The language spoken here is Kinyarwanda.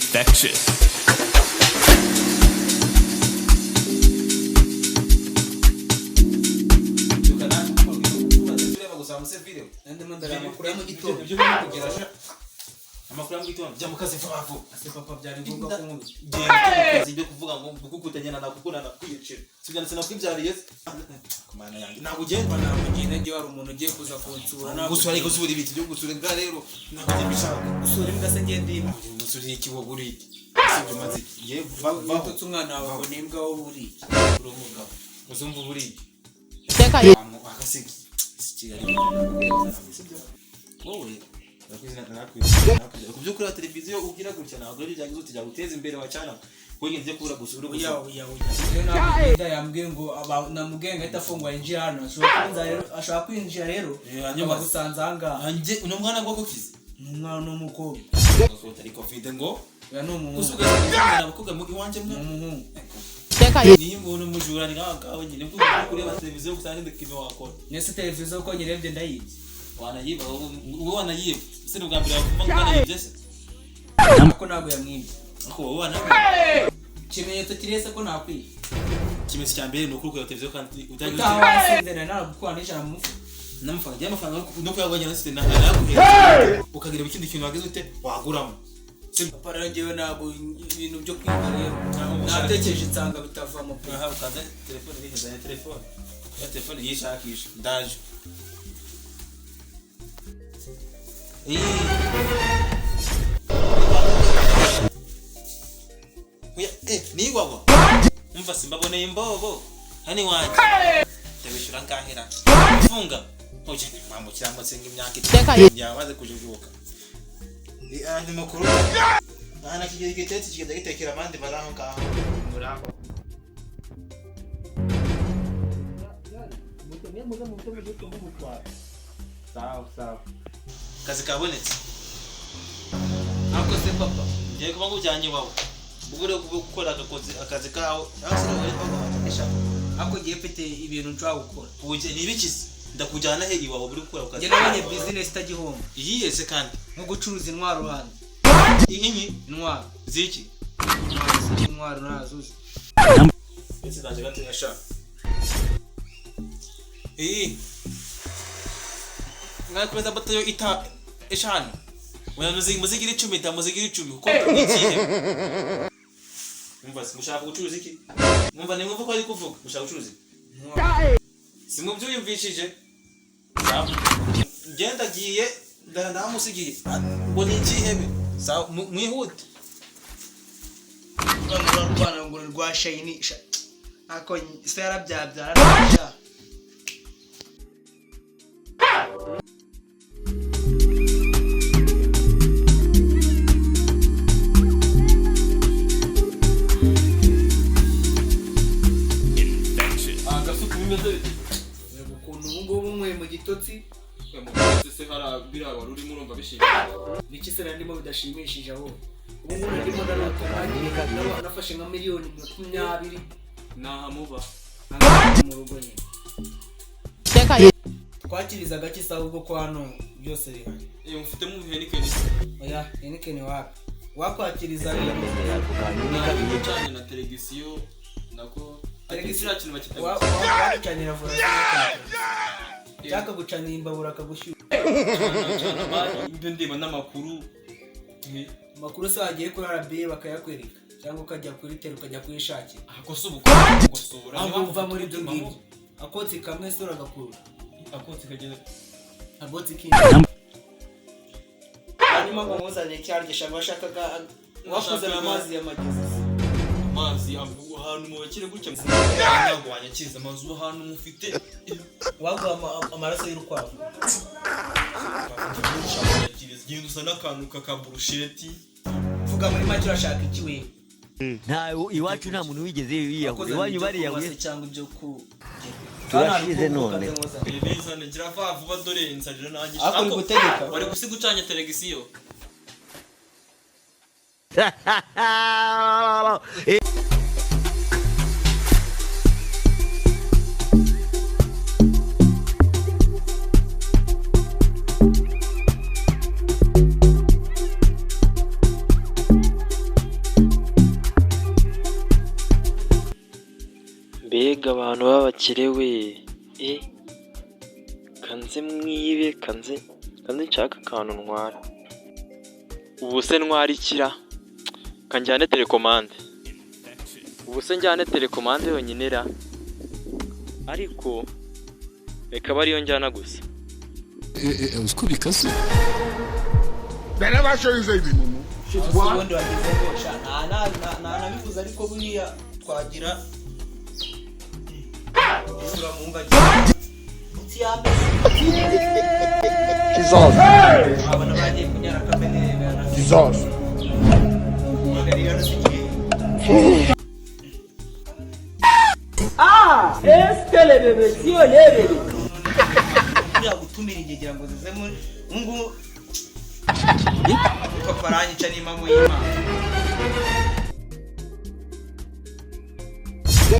infectious. amakuru y'igitondo jya mukaze vavu ase papa byari ngombwa ko nkuru kazi byo kuvuga ngo gukutanyana nakukuna kwiyicira sibyanse nakwibyariye kumana yanjye ntabwo ugenda namugenda ngiye wari umuntu ugiye kuza kunsura ntabwo gusura ariko usura ibiti byo gusura bwa rero ntabwo bishaka gusura imbwa se ngende imwe gusura ikiwo buri sibyo maze ye vatutse umwana wawe ngo nimbwa wo buri urumugabo uzumva buri teka akasiki sikigari wowe kubyo kuri televiziyo ugira gutya ntabwo ari byagize utijya guteza imbere wa cyana wegenze kubura gusura uya ntabwo yambwiye ngo namubwiye ngo ahita afungwa yinjira hano ashobora kwinjira rero hanyuma gusanza ahangaha hanjye uno mwana bwo kukize umwana n'umukobwa utari covid ngo ya ni umuhungu usubiza abakobwa mu iwanje mwe umuhungu teka ni mbona umujura ni ngaho nyine kuko kureba televiziyo gusanga ndekime wakora nese televiziyo ko nyirebye ndayizi wanayiba wowe wanayiba se n'ubwa mbere wakumva ngo wanayibye se ko ntabwo yamwibye ako wowe wanayibye ikimenyetso kirese ko nakwiye kimeze cya mbere ni ukuri kureba televiziyo kandi utawasinzira naragukuranishana mu mufuka n'amafaranga y'amafaranga no kuyagwanya na site naguhera ukagira ikindi kintu wagize ute waguramo papa rero ngewe ntabwo ibintu byo kwiga rero natekereje nsanga bitavamo pe aha ukaza telefone biheza telefone ya telefone yishakisha ndaje niwawa umva simbaboneye imbobo hani wanje tabishura nkahera funga oje mambo cyangwa se ngimyaka itatu yamaze kujujuka andi makuru ana kigeze gitetse kigenda gitekera abandi baraho ngaho muraho sawa kazi kabonetse ako se papa ngiye kuba ngujyanye wawe ubure gukora akazi kawe ako giye pete ibintu nshobora gukora uje nibikize ndakujyana he iwawe buri gukora akazi njye nabonye business itagihomba iyihe se kandi nko gucuruza intwaro hanze inkinyi intwaro ziki intwaro nazuze ese naje gato yasha ngakweza batayo ita eshanu Mwana muzigira 10 ta muzigira 10 uko nikihe Mumva mushaka gucuruza iki Mumva ni mwumva ko ari kuvuga mushaka gucuruza Si mu byuyumvishije Genda giye ndamusigiye ngo ni ikihebe sa mwihute Rwanda ngo rwa shayini ako se yarabyabyara nasha Totsi mugeze se hara bira wari urimo urumva bishimishije niki se ndimo bidashimishije aho ubu ndimo ndarota nafashe nka miliyoni 20 naha muba mu rugo nyine teka twakirizaga kisa ubwo ko hano byose bihari mfite mu Heineken oya Heineken wapi wakwakiriza rero ni cyane na televiziyo nako televiziyo kintu bakita wakucanira volation Jaka gucanira imbabura akagushyuha ibyo ndeba n'amakuru makuru se wagiye kuri RB bakayakwereka cyangwa ukajya kuri tele ukajya kwishakira akoso ubukora gusura avuva muri byo ngibyo akotsi kamwe sura gakuru akotsi kageze abotsi kindi hanyuma ngo muzanye cyarye shaka shakaga wakoze amazi y'amagezi amazi ahantu mu bakire gutya ntabwo wanyakiza amazu ahantu mufite wagwa amaraso y'urukwavu genda usa n'akantu kakaburusheti vuga muri make urashaka iki we nta iwacu nta muntu wigeze yiyahuye iwanyu bariyahuye cyangwa ibyo ku turashize none bizane gira vuba dore nsarira nanjye akora gutegeka bari gusiga ucanye televiziyo Mbega abantu b'abakire we. Kanze mwibe, kanze nshaka akantu ntwara. Ubu se ntwara ikira? Kanjyane telekomande. Ubu se njyane telekomande yonyine ra? Ariko reka bariyo njyana gusa. Usko bikase. They never show you say mumu. ubundi wagize ngo sha nabivuze ariko buriya twagira isura mu mva cyane Jesus. abana bagiye kunyara kamene Jesus. magariyo nasikiye Eskele bebe sio lebe. ya gutumira ingegira ngo zize mu ngo paparanyi cha ni mamo y'Imana